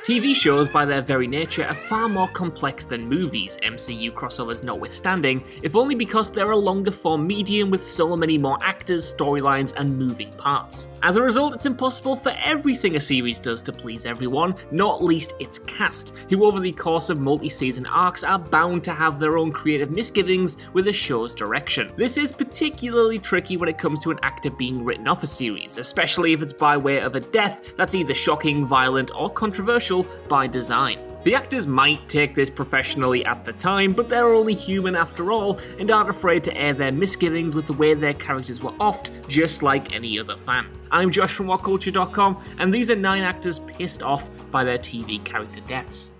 TV shows, by their very nature, are far more complex than movies, MCU crossovers notwithstanding, if only because they're a longer form medium with so many more actors, storylines, and moving parts. As a result, it's impossible for everything a series does to please everyone, not least its cast, who over the course of multi-season arcs are bound to have their own creative misgivings with a show's direction. This is particularly tricky when it comes to an actor being written off a series, especially if it's by way of a death that's either shocking, violent, or controversial by design. The actors might take this professionally at the time, but they're only human after all, and aren't afraid to air their misgivings with the way their characters were offed, just like any other fan. I'm Josh from Whatculture.com, and these are 9 actors pissed off by their TV character deaths.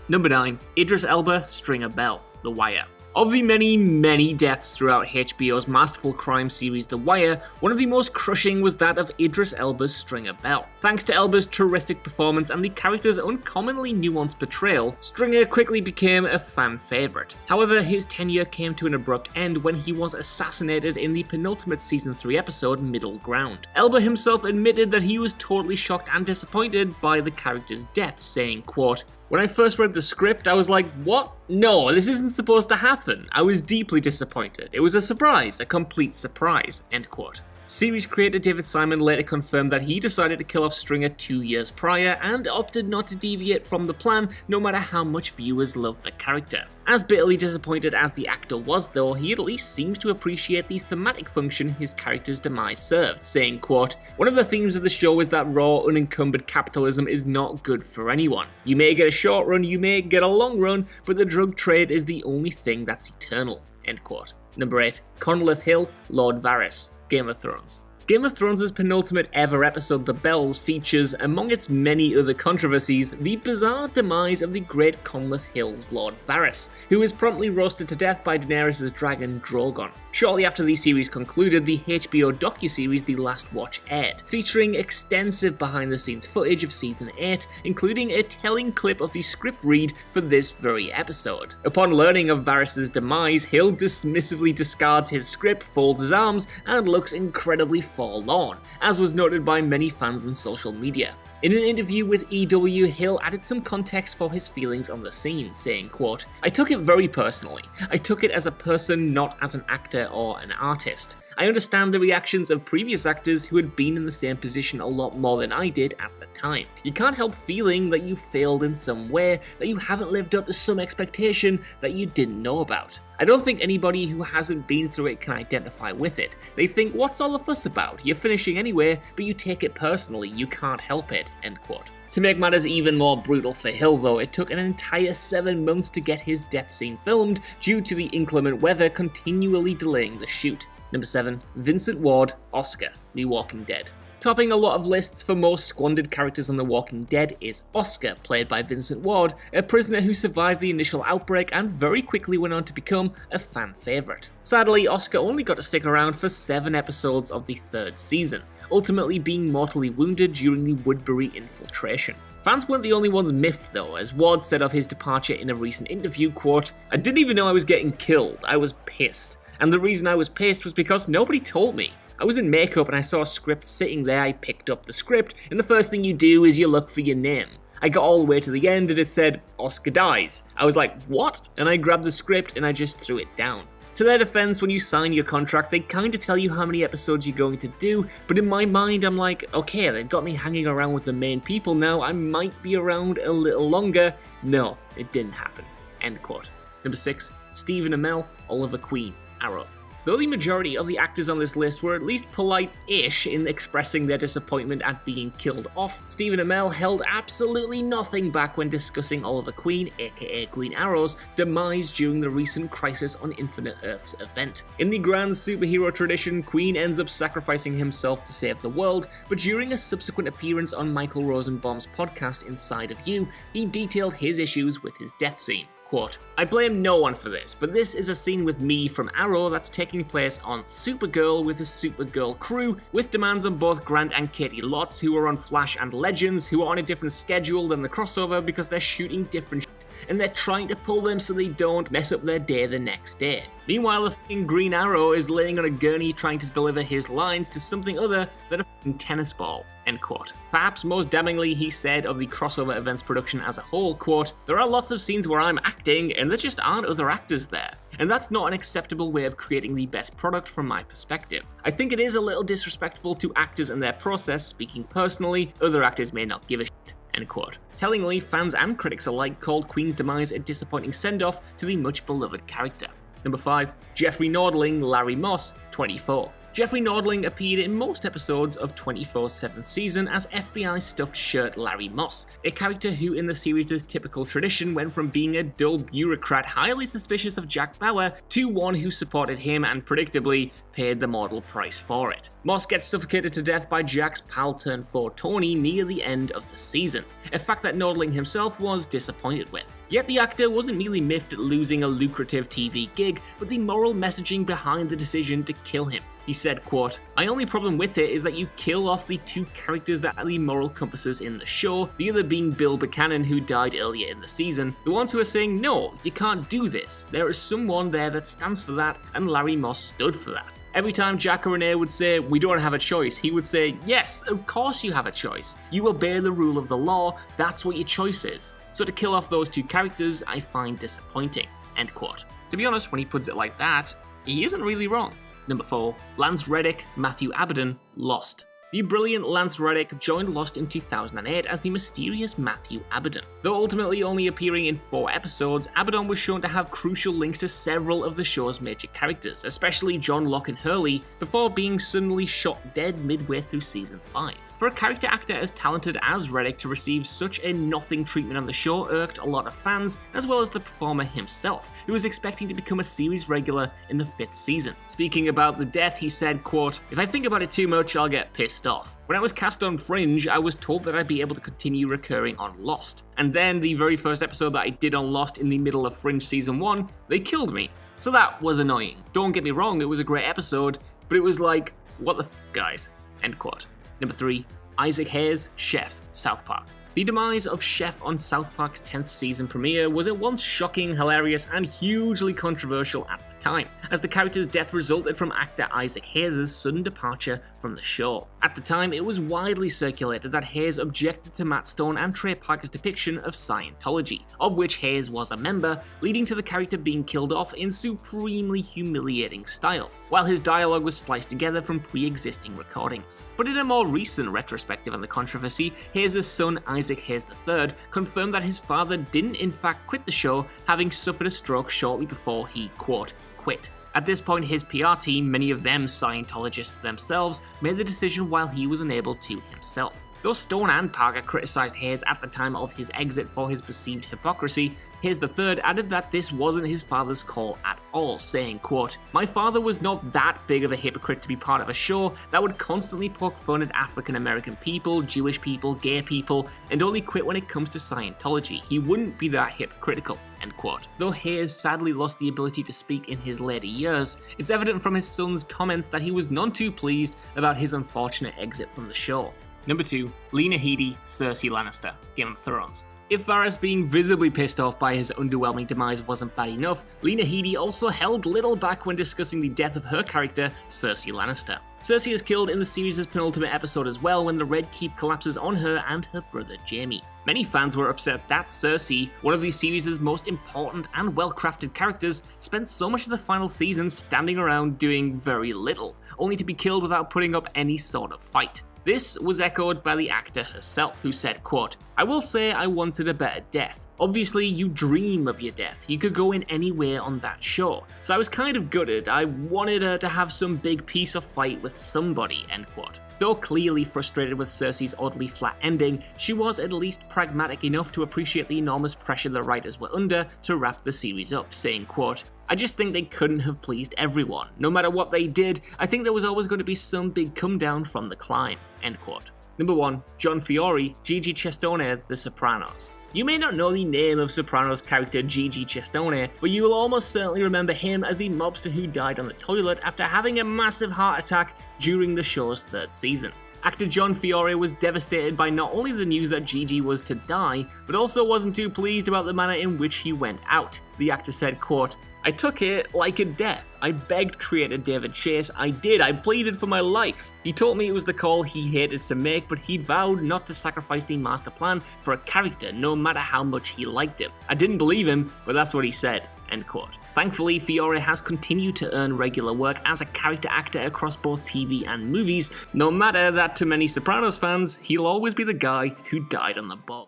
Number 9. Idris Elba, Stringer Bell, The Wire. Of the many deaths throughout HBO's masterful crime series The Wire, one of the most crushing was that of Idris Elba's Stringer Bell. Thanks to Elba's terrific performance and the character's uncommonly nuanced portrayal, Stringer quickly became a fan favourite. However, his tenure came to an abrupt end when he was assassinated in the penultimate Season 3 episode Middle Ground. Elba himself admitted that he was totally shocked and disappointed by the character's death, saying, quote, "When I first read the script, I was like, what? No, this isn't supposed to happen. I was deeply disappointed. It was a surprise, a complete surprise," end quote. Series creator David Simon later confirmed that he decided to kill off Stringer 2 years prior and opted not to deviate from the plan no matter how much viewers loved the character. As bitterly disappointed as the actor was though, he at least seems to appreciate the thematic function his character's demise served, saying, quote, "One of the themes of the show is that raw, unencumbered capitalism is not good for anyone. You may get a short run, you may get a long run, but the drug trade is the only thing that's eternal," end quote. Number 8. Conleth Hill, Lord Varys, Game of Thrones. Game of Thrones' penultimate ever episode, The Bells, features, among its many other controversies, the bizarre demise of the great Conleth Hill's Lord Varys, who was promptly roasted to death by Daenerys' dragon Drogon. Shortly after the series concluded, the HBO docuseries The Last Watch aired, featuring extensive behind-the-scenes footage of Season 8, including a telling clip of the script read for this very episode. Upon learning of Varys' demise, Hill dismissively discards his script, folds his arms, and looks incredibly forlorn, as was noted by many fans on social media. In an interview with EW, Hill added some context for his feelings on the scene, saying, quote, "I took it very personally. I took it as a person, not as an actor or an artist. I understand the reactions of previous actors who had been in the same position a lot more than I did at the time. You can't help feeling that you failed in some way, that you haven't lived up to some expectation that you didn't know about. I don't think anybody who hasn't been through it can identify with it. They think, what's all the fuss about? You're finishing anyway, but you take it personally, you can't help it," end quote. To make matters even more brutal for Hill though, it took an entire 7 months to get his death scene filmed due to the inclement weather continually delaying the shoot. Number 7. Vincent Ward, Oscar, The Walking Dead. Topping a lot of lists for most squandered characters on The Walking Dead is Oscar, played by Vincent Ward, a prisoner who survived the initial outbreak and very quickly went on to become a fan favourite. Sadly, Oscar only got to stick around for 7 episodes of the 3rd season, ultimately being mortally wounded during the Woodbury infiltration. Fans weren't the only ones miffed though, as Ward said of his departure in a recent interview, quote, "I didn't even know I was getting killed. I was pissed. And the reason I was pissed was because nobody told me. I was in makeup and I saw a script sitting there, I picked up the script, and the first thing you do is you look for your name. I got all the way to the end and it said, Oscar dies. I was like, what? And I grabbed the script and I just threw it down." To their defense, when you sign your contract, they kinda tell you how many episodes you're going to do, but in my mind I'm like, okay, they've got me hanging around with the main people now, I might be around a little longer. No, it didn't happen, end quote. Number 6, Stephen Amell, Oliver Queen, Arrow. Though the majority of the actors on this list were at least polite-ish in expressing their disappointment at being killed off, Stephen Amell held absolutely nothing back when discussing Oliver Queen, aka Green Arrow's, demise during the recent Crisis on Infinite Earths event. In the grand superhero tradition, Queen ends up sacrificing himself to save the world, but during a subsequent appearance on Michael Rosenbaum's podcast Inside of You, he detailed his issues with his death scene. Quote, "I blame no one for this, but this is a scene with me from Arrow that's taking place on Supergirl with a Supergirl crew, with demands on both Grant and Katie Lotz, who are on Flash and Legends, who are on a different schedule than the crossover because they're shooting different shit and they're trying to pull them so they don't mess up their day the next day. Meanwhile, the f***ing Green Arrow is laying on a gurney trying to deliver his lines to something other than a f***ing tennis ball, end quote. Perhaps most damningly, he said of the crossover events production as a whole, quote, "There are lots of scenes where I'm acting and there just aren't other actors there. And that's not an acceptable way of creating the best product from my perspective. I think it is a little disrespectful to actors and their process, speaking personally, other actors may not give a shit," end quote. Tellingly, fans and critics alike called Queen's demise a disappointing send-off to the much-beloved character. Number 5. Jeffrey Nordling, Larry Moss, 24. Jeffrey Nordling appeared in most episodes of 24's 7th season as FBI stuffed shirt Larry Moss, a character who in the series' typical tradition went from being a dull bureaucrat highly suspicious of Jack Bauer to one who supported him and predictably paid the mortal price for it. Moss gets suffocated to death by Jack's pal-turned-foe Tony near the end of the season, a fact that Nordling himself was disappointed with. Yet the actor wasn't merely miffed at losing a lucrative TV gig, but the moral messaging behind the decision to kill him. He said, quote, "My only problem with it is that you kill off the two characters that are the moral compasses in the show, the other being Bill Buchanan, who died earlier in the season, the ones who are saying, no, you can't do this, there is someone there that stands for that, and Larry Moss stood for that. Every time Jack or Renee would say, we don't have a choice, he would say, yes, of course you have a choice. You obey the rule of the law, that's what your choice is. So to kill off those two characters, I find disappointing," end quote. To be honest, when he puts it like that, he isn't really wrong. Number 4. Lance Reddick, Matthew Abaddon, Lost. The brilliant Lance Reddick joined Lost in 2008 as the mysterious Matthew Abaddon. Though ultimately only appearing in 4 episodes, Abaddon was shown to have crucial links to several of the show's major characters, especially John Locke and Hurley, before being suddenly shot dead midway through season 5. For a character actor as talented as Reddick to receive such a nothing treatment on the show irked a lot of fans, as well as the performer himself, who was expecting to become a series regular in the 5th season. Speaking about the death, he said, quote, "If I think about it too much, I'll get pissed off. When I was cast on Fringe, I was told that I'd be able to continue recurring on Lost. And then the very first episode that I did on Lost in the middle of Fringe season 1, they killed me. So that was annoying. Don't get me wrong, it was a great episode, but it was like, what the f, guys?" End quote. Number 3. Isaac Hayes, Chef, South Park. The demise of Chef on South Park's 10th season premiere was at once shocking, hilarious, and hugely controversial at the time, as the character's death resulted from actor Isaac Hayes' sudden departure from the show. At the time, it was widely circulated that Hayes objected to Matt Stone and Trey Parker's depiction of Scientology, of which Hayes was a member, leading to the character being killed off in supremely humiliating style, while his dialogue was spliced together from pre-existing recordings. But in a more recent retrospective on the controversy, Hayes' son Isaac Hayes III confirmed that his father didn't in fact quit the show, having suffered a stroke shortly before he, quote, quit. At this point, his PR team, many of them Scientologists themselves, made the decision while he was unable to himself. Though Stone and Parker criticised Hayes at the time of his exit for his perceived hypocrisy, Hayes III added that this wasn't his father's call at all, saying, quote, "My father was not that big of a hypocrite to be part of a show that would constantly poke fun at African American people, Jewish people, gay people, and only quit when it comes to Scientology. He wouldn't be that hypocritical," end quote. Though Hayes sadly lost the ability to speak in his later years, it's evident from his son's comments that he was none too pleased about his unfortunate exit from the show. Number 2. Lena Headey, Cersei Lannister, Game of Thrones. If Varys being visibly pissed off by his underwhelming demise wasn't bad enough, Lena Headey also held little back when discussing the death of her character, Cersei Lannister. Cersei is killed in the series' penultimate episode as well when the Red Keep collapses on her and her brother Jaime. Many fans were upset that Cersei, one of the series' most important and well-crafted characters, spent so much of the final season standing around doing very little, only to be killed without putting up any sort of fight. This was echoed by the actor herself, who said, quote, "I will say I wanted a better death. Obviously, you dream of your death. You could go in any way on that show. So I was kind of gutted. I wanted her to have some big piece of fight with somebody," end quote. Though clearly frustrated with Cersei's oddly flat ending, she was at least pragmatic enough to appreciate the enormous pressure the writers were under to wrap the series up, saying, quote, "I just think they couldn't have pleased everyone. No matter what they did, I think there was always going to be some big come down from the climb," end quote. Number 1. John Fiore, Gigi Chestone, The Sopranos. You may not know the name of Sopranos character Gigi Chestone, but you will almost certainly remember him as the mobster who died on the toilet after having a massive heart attack during the show's 3rd season. Actor John Fiore was devastated by not only the news that Gigi was to die, but also wasn't too pleased about the manner in which he went out. The actor said, quote, "I took it like a death. I begged creator David Chase, I did, I pleaded for my life. He told me it was the call he hated to make, but he'd vowed not to sacrifice the master plan for a character, no matter how much he liked him. I didn't believe him, but that's what he said." End quote. Thankfully, Fiore has continued to earn regular work as a character actor across both TV and movies, no matter that to many Sopranos fans, he'll always be the guy who died on the bog.